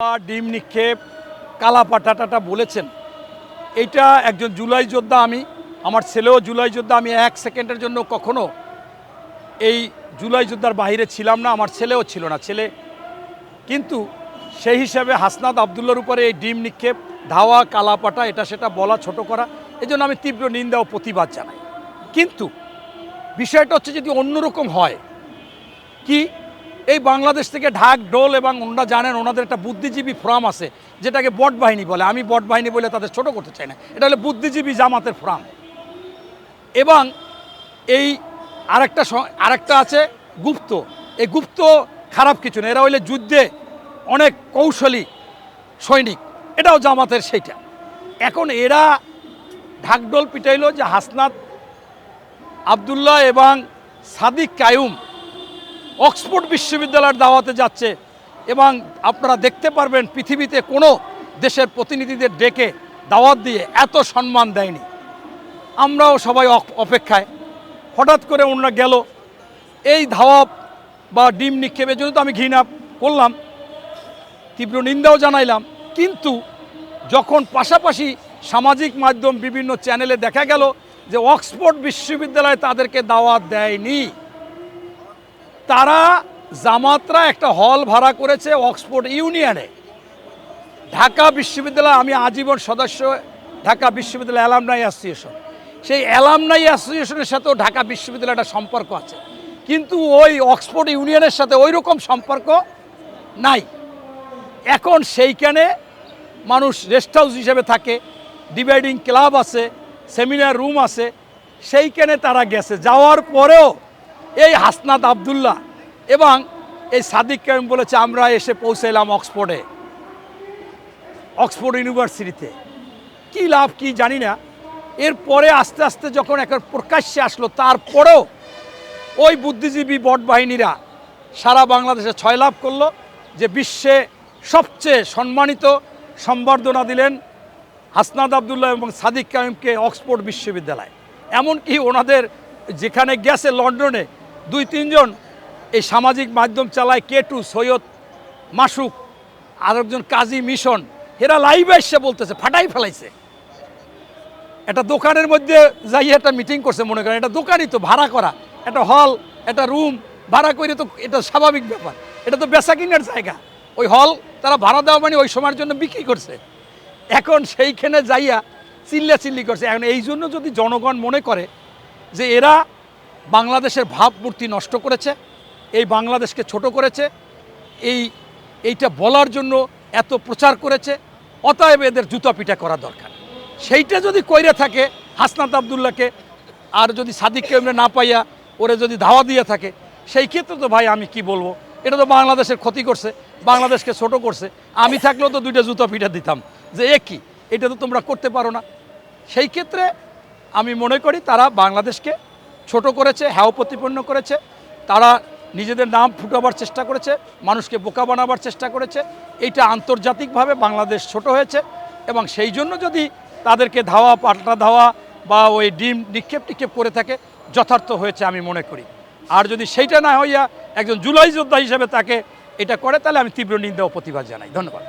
ডিম নিক্ষেপ কালাপাটাটা বলেছেন, এইটা একজন জুলাই যোদ্ধা, আমার ছেলেও জুলাই যোদ্ধা। আমি এক সেকেন্ডের জন্য কখনো এই জুলাই যোদ্ধার বাইরে ছিলাম না, আমার ছেলেও ছিল না। কিন্তু সেই হিসাবে হাসনাত আবদুল্লার উপরে এই ডিম নিক্ষেপ, ধাওয়া, কালাপাটা, এটা সেটা বলা, ছোট করা, এই জন্য আমি তীব্র নিন্দা ও প্রতিবাদ জানাই। কিন্তু বিষয়টা হচ্ছে যদি অন্যরকম হয়, কি এই বাংলাদেশ থেকে ঢাক ঢোল, এবং ওনারা জানেন ওনাদের একটা বুদ্ধিজীবী ফোরাম আছে যেটাকে বট বাহিনী বলে। আমি বট বাহিনী বলে তাদের ছোট করতে চাই না, এটা হলো বুদ্ধিজীবী জামাতের ফোরাম। এবং এই আরেকটা আছে গুপ্ত। এই গুপ্ত খারাপ কিছু না, এরা হইলে যুদ্ধে অনেক কৌশলী সৈনিক, এটাও জামাতের সেইটা। এখন এরা ঢাকঢোল পিটাইল যে হাসনাত আবদুল্লাহ এবং সাদিক কায়ুম অক্সফোর্ড বিশ্ববিদ্যালয়ের দাওয়াতে যাচ্ছে, এবং আপনারা দেখতে পারবেন পৃথিবীতে কোনো দেশের প্রতিনিধিদের ডেকে দাওয়াত দিয়ে এত সম্মান দেয়নি। আমরাও সবাই অপেক্ষায়, হঠাৎ করে ওনারা গেল। এই ধাওয়া বা ডিম নিক্ষেপের জন্য তো আমি ঘৃণা করলাম, তীব্র নিন্দাও জানাইলাম। কিন্তু যখন পাশাপাশি সামাজিক মাধ্যম, বিভিন্ন চ্যানেলে দেখা গেল যে অক্সফোর্ড বিশ্ববিদ্যালয়ে তাদেরকে দাওয়াত দেয়নি, তারা জামাতরা একটা হল ভাড়া করেছে অক্সফোর্ড ইউনিয়নে। ঢাকা বিশ্ববিদ্যালয়, আমি আজীবন সদস্য ঢাকা বিশ্ববিদ্যালয় অ্যালামনাই অ্যাসোসিয়েশন, সেই অ্যালামনাই অ্যাসোসিয়েশনের সাথেও ঢাকা বিশ্ববিদ্যালয়ের একটা সম্পর্ক আছে, কিন্তু ওই অক্সফোর্ড ইউনিয়নের সাথে ওই রকম সম্পর্ক নাই। এখন সেইখানে মানুষ রেস্ট হাউস হিসেবে থাকে, ডিবেটিং ক্লাব আছে, সেমিনার রুম আছে, সেইখানে তারা গেছে। যাওয়ার পরেও এই হাসনাত আবদুল্লাহ এবং এই সাদিক কায়ুম বলেছে আমরা এসে পৌঁছাইলাম অক্সফোর্ড ইউনিভার্সিটিতে। কি লাভ কি জানি না। এরপরে আস্তে আস্তে যখন এখন প্রকাশ্যে আসলো, তারপরেও ওই বুদ্ধিজীবী বট বাহিনীরা সারা বাংলাদেশে ছয়লাভ করলো, যে বিশ্বে সবচেয়ে সম্মানিত সম্বর্ধনা দিলেন হাসনাত আবদুল্লাহ এবং সাদিক কায়ুমকে অক্সফোর্ড বিশ্ববিদ্যালয়। এমনকি ওনাদের যেখানে গেছে লন্ডনে 2-3 জন এই সামাজিক মাধ্যম চালায়, K2 সৈয়দ মাসুক, আরেকজন কাজী মিশন, এরা লাইভে এসে বলতেছে ফাটাই ফেলাইছে। একটা দোকানের মধ্যে যাই একটা মিটিং করছে, মনে করেন এটা দোকানই তো, ভাড়া করা একটা হল, একটা রুম ভাড়া করে, তো এটা স্বাভাবিক ব্যাপার, এটা তো বেচা কিনার জায়গা। ওই হল তারা ভাড়া দেওয়া মানে ওই সময়ের জন্য বিক্রি করছে। এখন সেইখানে যাইয়া চিল্লাচিল্লি করছে। এখন এই জন্য যদি জনগণ মনে করে যে এরা বাংলাদেশের ভাবমূর্তি নষ্ট করেছে, এই বাংলাদেশকে ছোট করেছে, এইটা বলার জন্য এত প্রচার করেছে, অতএব এদের জুতা পিটা করা দরকার। সেইটা যদি কইরে থাকে হাসনাত আবদুল্লাহকে, আর যদি সাদিক কায়ুমরে না পাইয়া ওরে যদি ধাওয়া দিয়ে থাকে, সেই ক্ষেত্রে তো ভাই আমি কি বলবো, এটা তো বাংলাদেশের ক্ষতি করছে, বাংলাদেশকে ছোট করছে। আমি থাকলেও তো 2টা জুতা পিটা দিতাম যে কি এটা তো তোমরা করতে পারো না। সেই ক্ষেত্রে আমি মনে করি তারা বাংলাদেশকে ছোট করেছে, হ্যাও প্রতিপন্ন করেছে, তারা নিজেদের নাম ফুটাবার চেষ্টা করেছে, মানুষকে বোকা বানাবার চেষ্টা করেছে। এইটা আন্তর্জাতিকভাবে বাংলাদেশ ছোট হয়েছে, এবং সেই জন্য যদি তাদেরকে ধাওয়া, পাল্টা ধাওয়া বা ওই ডিম নিক্ষেপ করে থাকে, যথার্থ হয়েছে আমি মনে করি। আর যদি সেইটা না হইয়া একজন জুলাই যোদ্ধা হিসেবে তাকে এটা করে, তাহলে আমি তীব্র নিন্দা ও প্রতিবাদ জানাই। ধন্যবাদ।